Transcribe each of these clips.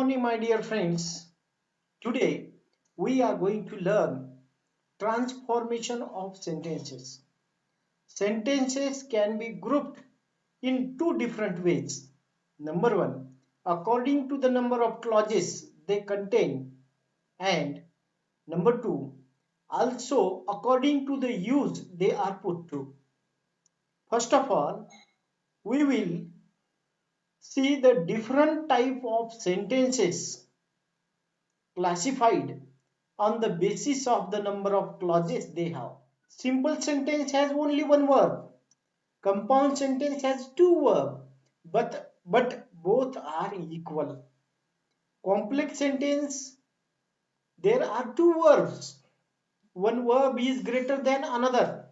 morning, my dear friends. Today we are going to learn transformation of sentences. Sentences can be grouped in two different ways. Number one, according to the number of clauses they contain, and number two, also according to the use they are put to. First of all, we will see the different type of sentences classified on the basis of the number of clauses they have. Simple sentence has only one verb. Compound sentence has two verbs, but both are equal. Complex sentence, there are two verbs. One verb is greater than another.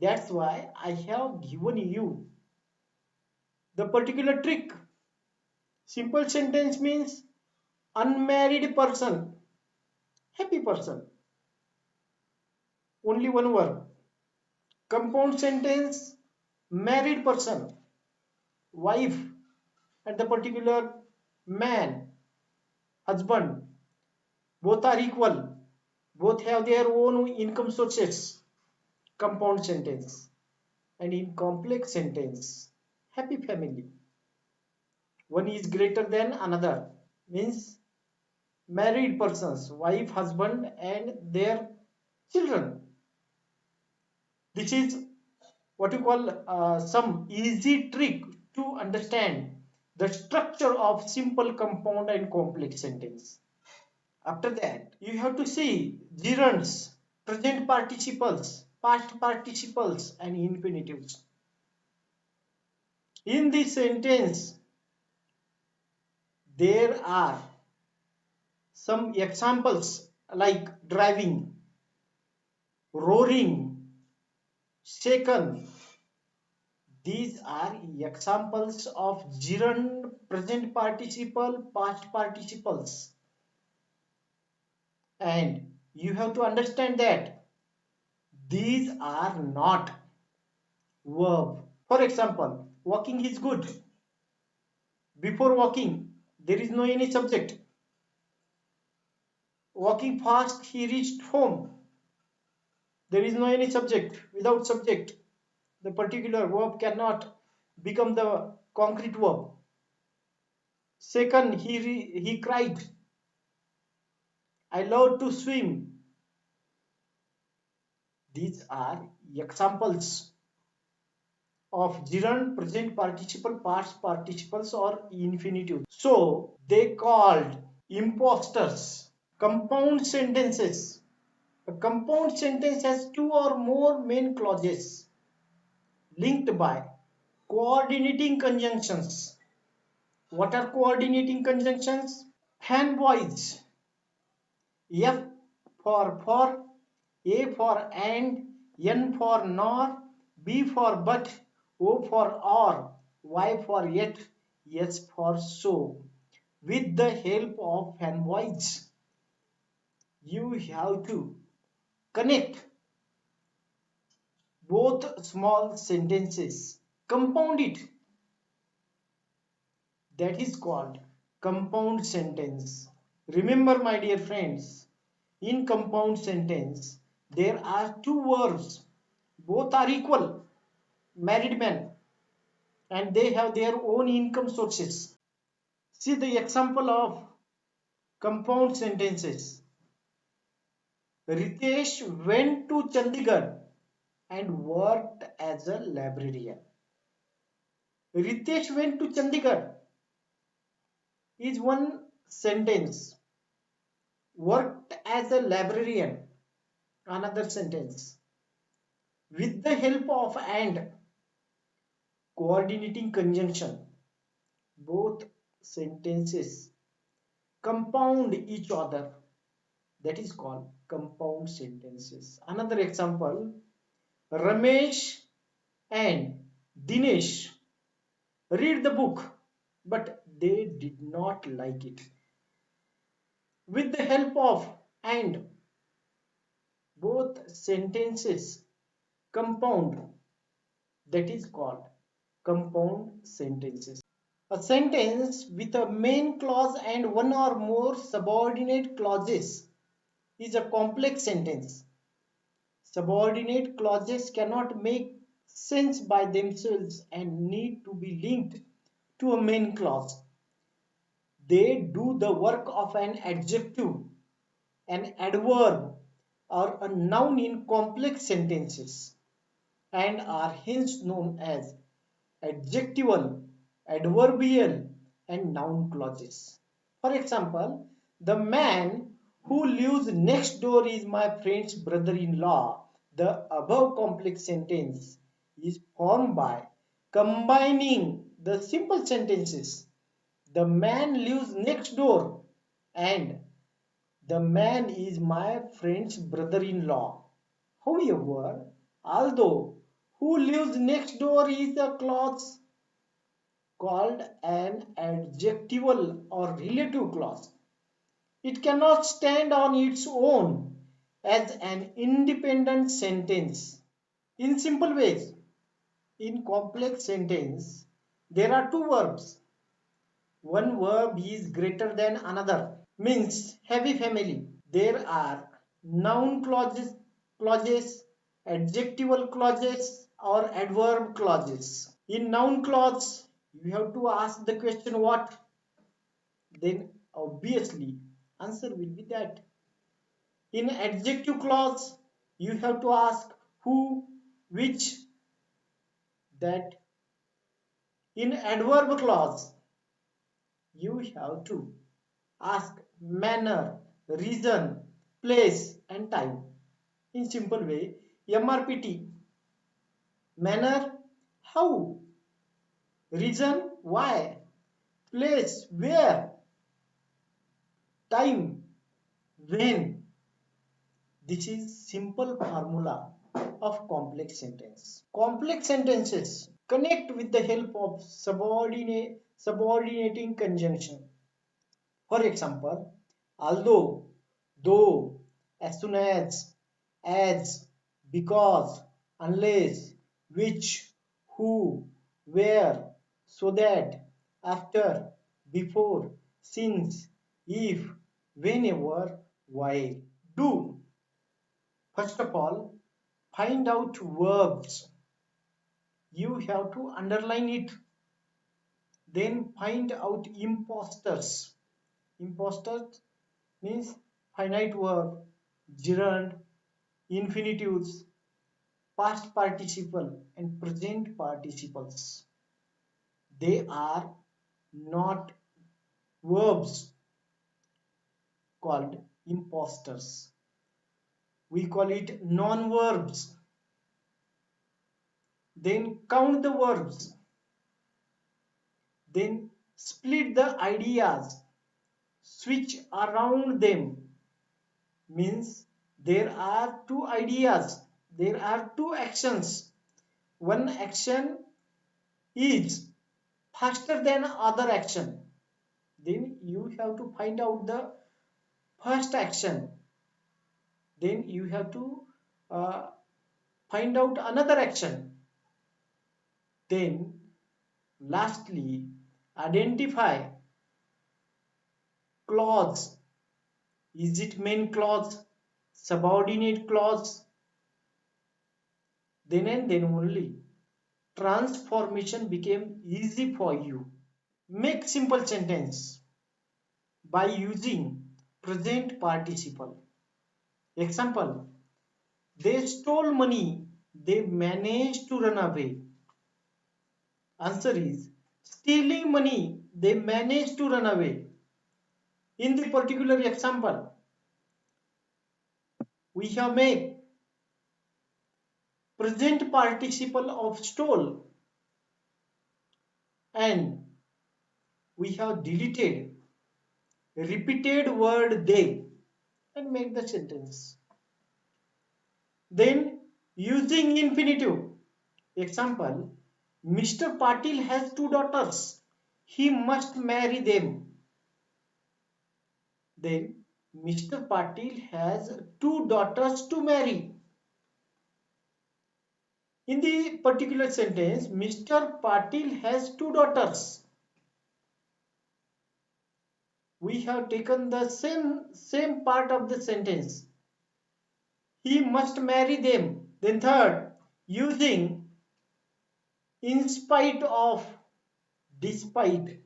That's why I have given you the particular trick. Simple sentence means unmarried person, happy person. Only one verb. Compound sentence, married person, wife, and the particular man, husband. Both are equal. Both have their own income sources. Compound sentence. And in complex sentence, happy family. One is greater than another. Means married persons, wife, husband, and their children. This is what you call some easy trick to understand the structure of simple, compound, and complex sentence. After that, you have to see gerunds, present participles, past participles, and infinitives. In this sentence, there are some examples like driving, roaring, shaken. These are examples of gerund, present participle, past participles. And you have to understand that these are not verb. For example, walking is good. Before walking, there is no any subject. Walking fast, he reached home. There is no any subject. Without subject, the particular verb cannot become the concrete verb. Second, he cried, I love to swim. These are examples of gerund, present participle, past participles, or infinitive. So they called imposters. Compound sentences. A compound sentence has two or more main clauses linked by coordinating conjunctions. What are coordinating conjunctions? Fan voice. F for, A for and, N for nor, B for but, O for or, Y for yet, S for so. With the help of fan voice, you have to connect both small sentences, compound it. That is called compound sentence. Remember, my dear friends, in compound sentence, there are two verbs. Both are equal, married men, and they have their own income sources. See the example of compound sentences. Ritesh went to Chandigarh and worked as a librarian. Ritesh went to Chandigarh is one sentence. Worked as a librarian, another sentence. With the help of and coordinating conjunction, both sentences compound each other. That is called compound sentences. Another example, Ramesh and Dinesh read the book, but they did not like it. With the help of and, both sentences compound. That is called compound sentences. A sentence with a main clause and one or more subordinate clauses is a complex sentence. Subordinate clauses cannot make sense by themselves and need to be linked to a main clause. They do the work of an adjective, an adverb, or a noun in complex sentences and are hence known as adjectival, adverbial, and noun clauses. For example, the man who lives next door is my friend's brother in law. The above complex sentence is formed by combining the simple sentences the man lives next door and the man is my friend's brother in law. However, although who lives next door is a clause called an adjectival or relative clause, it cannot stand on its own as an independent sentence. In simple ways, in complex sentence, there are two verbs. One verb is greater than another, means heavy family. There are noun clauses, adjectival clauses, or adverb clauses. In noun clause, you have to ask the question what, then obviously answer will be that. In adjective clause, you have to ask who, which, that. In adverb clause, you have to ask manner, reason, place, and time. In simple way, MRPT, manner, how, reason, why, place, where, time, when. This is simple formula of complex sentence. Complex sentences connect with the help of subordinating conjunction. For example, although, though, as soon as, because, unless, which, who, where, so that, after, before, since, if, whenever, while. Do. First of all, find out verbs. You have to underline it. Then find out imposters. Imposters means finite verb, gerund, infinitives, past participle, and present participles. They are not verbs called imposters. We call it non-verbs. Then count the verbs. Then split the ideas. Switch around them. Means there are two ideas. There are two actions. One action is faster than other action. Then you have to find out the first action. Then you have to uh, find out another action. Then lastly, identify clause. Is it main clause, subordinate clause? Then and then only transformation became easy for you. Make simple sentence by using present participle. Example, they stole money, they managed to run away. Answer is stealing money, they managed to run away. In the particular example, we have made present participle of stole and we have deleted repeated word they and make the sentence. Then using infinitive. Example, Mr. Patil has two daughters. He must marry them. Then Mr. Patil has two daughters to marry. In the particular sentence, Mr. Patil has two daughters. we have taken the same part of the sentence. He must marry them. Then third, using in spite of, despite.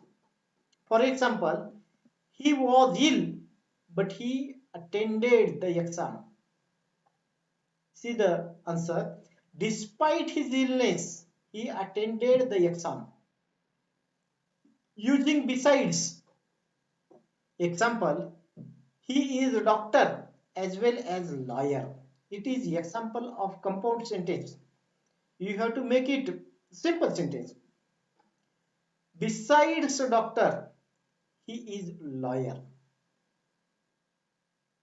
For example, he was ill, but he attended the exam. See the answer. Despite his illness, he attended the exam. Using besides. Example, he is a doctor as well as lawyer. It is example of compound sentence. You have to make it simple sentence. Besides a doctor, he is lawyer.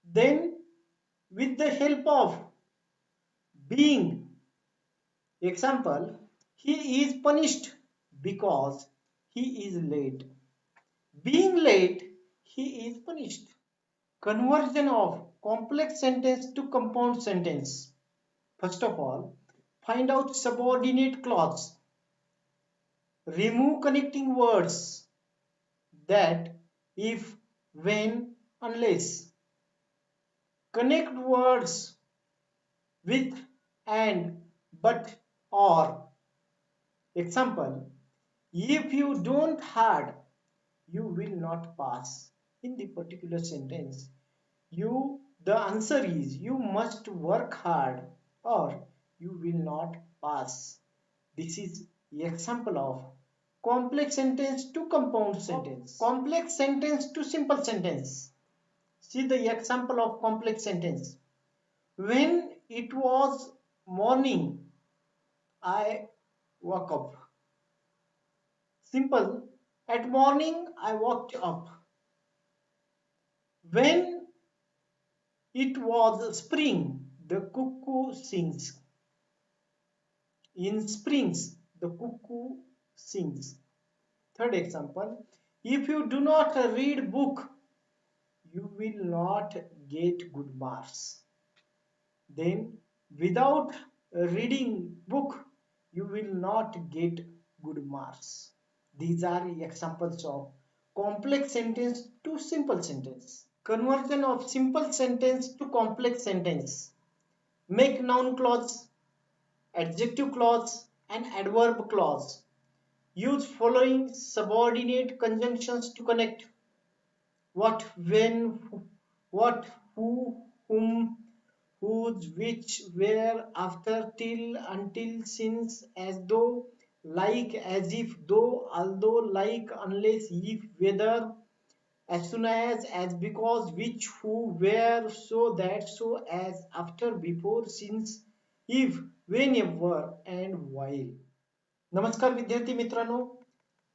Then with the help of being. Example, he is punished because he is late. Being late, he is punished. Conversion of complex sentence to compound sentence. First of all, find out subordinate clause. Remove connecting words that, if, when, unless. Connect words with, and, but, or. Example, if you don't hard, you will not pass. In the particular sentence, the answer is you must work hard or you will not pass. This is the example of complex sentence to compound sentence. Complex sentence to simple sentence. See the example of complex sentence. When it was morning, I woke up. Simple. At morning, I woke up. When it was spring, the cuckoo sings. In springs, the cuckoo sings. Third example, if you do not read book, you will not get good marks. Then, without reading book, you will not get good marks. These are examples of complex sentence to simple sentence. Conversion of simple sentence to complex sentence. Make noun clause, adjective clause, and adverb clause. Use following subordinate conjunctions to connect what, when, what, who, whom, whose, which, where, after, till, until, since, as though, like, as if, though, although, like, unless, if, whether, as soon as because, which, who, where, so, that, so, as, after, before, since, if, whenever, and while. नमस्कार विद्यार्थी मित्रांनो,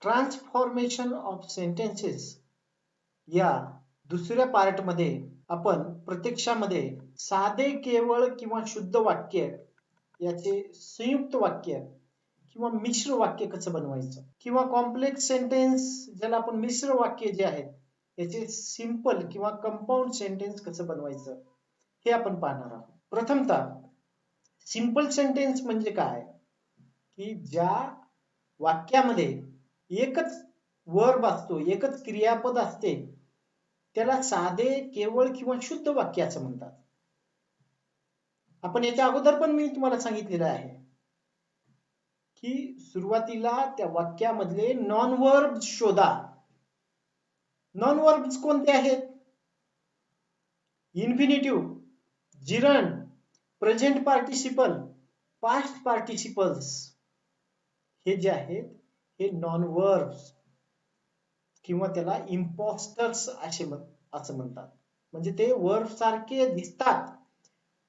transformation of sentences या दुसऱ्या पार्टमध्ये आपण प्रत्यक्षामध्ये साधे, केवळ किंवा शुद्ध वाक्य याचे संयुक्त वाक्य किंवा मिश्र वाक्य कसं बनवायचं किंवा कॉम्प्लेक्स सेंटेन्स ज्याला आपण मिश्र वाक्य जे आहेत याचे सिंपल किंवा कंपाऊंड सेंटेन्स कसं बनवायचं हे आपण पाहणार आहोत. प्रथमतः सिंपल सेंटेन्स म्हणजे काय की ज्या वाक्यामध्ये एकच वर्ब असतो, एकच क्रियापद असते, त्याला साधे, केवळ किंवा शुद्ध वाक्य असं म्हणतात. आपण याच्या अगोदर पण मी तुम्हाला सांगितलेलं आहे की सुरुवातीला त्या वाक्यामधले नॉन वर्ब शोधा. नॉन वर्ब्स कोणते आहेत? Infinitive, gerund, present participle, past participles. हे जे आहेत हे नॉन वर्ब्स किंवा त्याला इम्पॉस्टर्स असं म्हणतात. म्हणजे ते वर्ब सारखे दिसतात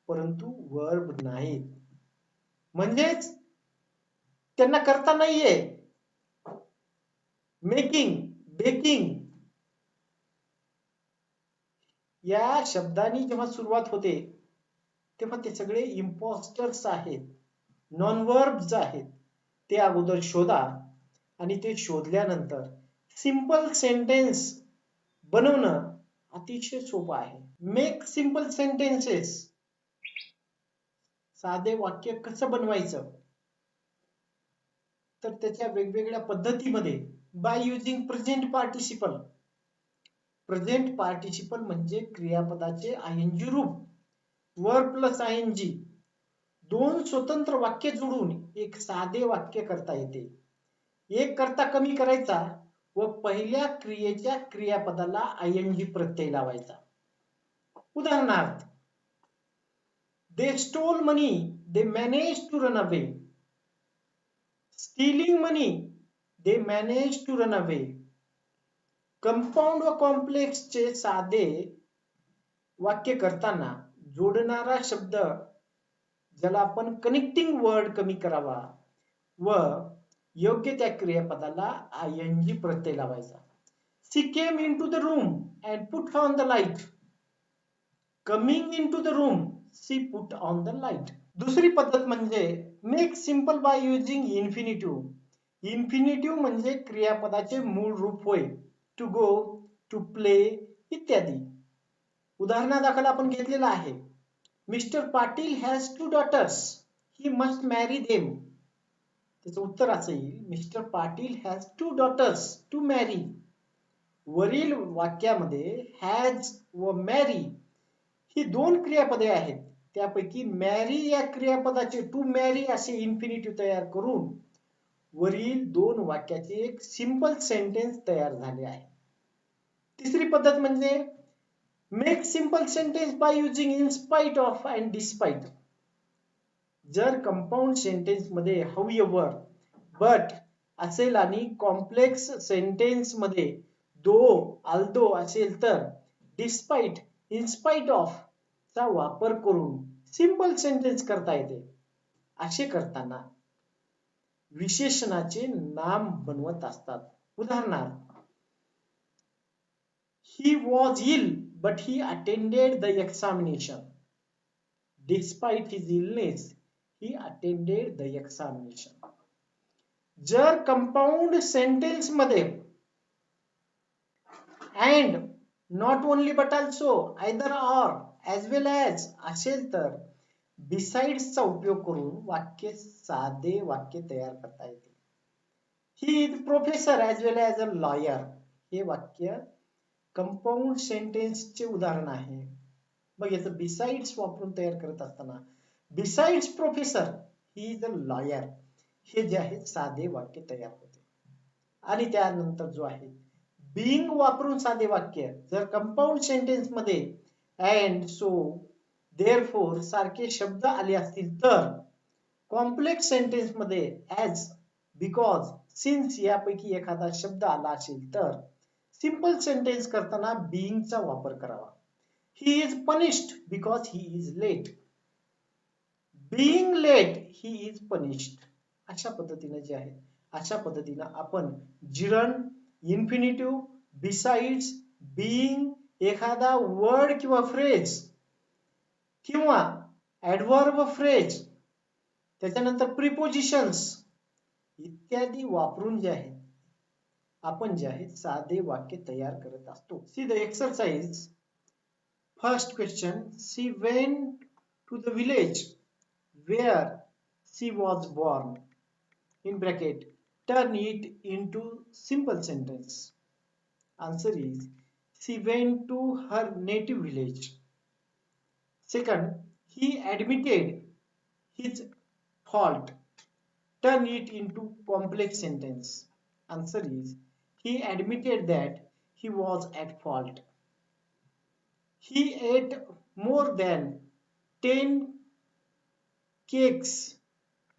परंतु वर्ब नाहीत. म्हणजेच त्यांना करता नाहीये. मेकिंग, बेकिंग या शब्दांनी जेव्हा सुरुवात होते तेव्हा ते सगळे इम्पॉस्टर्स आहेत, नॉन वर्ब्स आहेत. ते अगोदर शोधा आणि ते शोधल्यानंतर सिंपल सेंटेन्स बनवणं अतिशय सोपं आहे. Make simple sentences. साधे वाक्य कसं बनवायचं तर त्याच्या वेगवेगळ्या पद्धतीमध्ये by using present participle. Present participle म्हणजे क्रियापदाचे आयएनजी रूप. वर प्लस आयएनजी दोन स्वतंत्र वाक्य जोडून एक साधे वाक्य करता येते. एक करता कमी करायचा व पहिल्या क्रियेच्या क्रियापदाला आयएनजी प्रत्यय लावायचा. उदाहरणार्थ, they stole money, they managed to run away. Stealing money, they managed to run away. Compound व कॉम्प्लेक्सचे साधे वाक्य करताना जोडणारा शब्द ज्याला आपण कनेक्टिंग वर्ड कमी करावा व योग्य त्या क्रियापदाला आयएनजी प्रत्यय लावायचा. She came into the room and put on the light. Coming into the room, she put on the light. दुसरी पद्धत म्हणजे make simple by using infinitive. Infinitive म्हणजे क्रियापदाचे मूळ रूप होय. To go, to play इत्यादी. उदाहरणादाखल आपण घेतलेला आहे. Mister Patil has 2 daughters. He must marry them. त्याचं उत्तर असं येईल, mister Patil has 2 daughters to marry. वरील वाक्यामध्ये हॅज व मॅरी ही दोन क्रियापदे आहेत. त्यापैकी मॅरी या क्रियापदाचे टू मॅरी असे इन्फिनिटिव्ह तयार करून वरील दोन वाक्याचे एक सिंपल सेंटेन्स तयार झाले आहे. तिसरी पद्धत म्हणजे make simple sentence by using in spite of and despite. जर कंपाऊंड सेंटेन्स मध्ये हाऊएव्हर, बट असेल आणि कॉम्प्लेक्स सेंटेन्स मध्ये दो, आल्दो असेल तर डिस्पाइट, इन स्पाइट ऑफ चा वापर करून सिंपल सेंटेन्स करता येते. असे करताना विशेषणाचे नाम बनवत असतात. उदाहरणार्थ, he was ill but he attended the examination. Despite his illness, he attended the examination. जर कंपाऊंड सेंटेन्स मध्ये and, not only but also, either or, as well as असेल तर besides चा उपयोग करून वाक्य साधे वाक्य तयार करता येते. He is professor as well as a lawyer. हे वाक्य कंपाऊंड सेंटेन्सचे उदाहरण आहे. मग याचं बिसाइड्स वापरून तयार करत असताना besides professor he is a lawyer हे जे आहे साधे वाक्य तयार होते. आणि त्यानंतर जो आहे बीइंग वापरून साधे वाक्य जर कंपाऊंड सेंटेन्स मध्ये अँड, सो, देअरफॉर सारखे शब्द आले असतील तर कॉम्प्लेक्स सेंटेन्स मध्ये ॲज, बिकॉज, सिन्स यापैकी एखादा शब्द आला असेल तर सिंपल सेंटेन्स करताना बीइंगचा वापर करावा. He is punished because he is late. Being late, he is punished. अशा पद्धतीने जे आहे अशा पद्धतीने आपण जिरंड, इन्फिनिटिव्ह, बिसाइड्स, बीइंग, एखादा वर्ड किंवा फ्रेज किंवा ऍडव्हर्ब फ्रेज त्याच्यानंतर प्रिपोजिशन्स इत्यादी वापरून जे आहे आपण जे आहे साधे वाक्य तयार करत असतो. See the exercise. First question, she went to the village where she was born. In bracket, turn it into simple sentence. Answer is, she went to her native village. Second, he admitted his fault. Turn it into complex sentence. Answer is, he admitted that he was at fault. He ate more than 10 cakes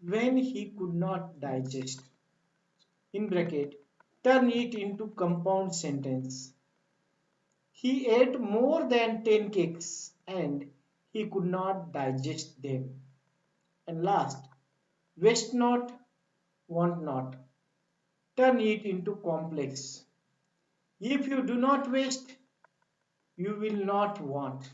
when he could not digest. In bracket, turn it into compound sentence. He ate more than 10 cakes and he could not digest them. And last, waste not, want not. Turn it into complex. If you do not waste, you will not want.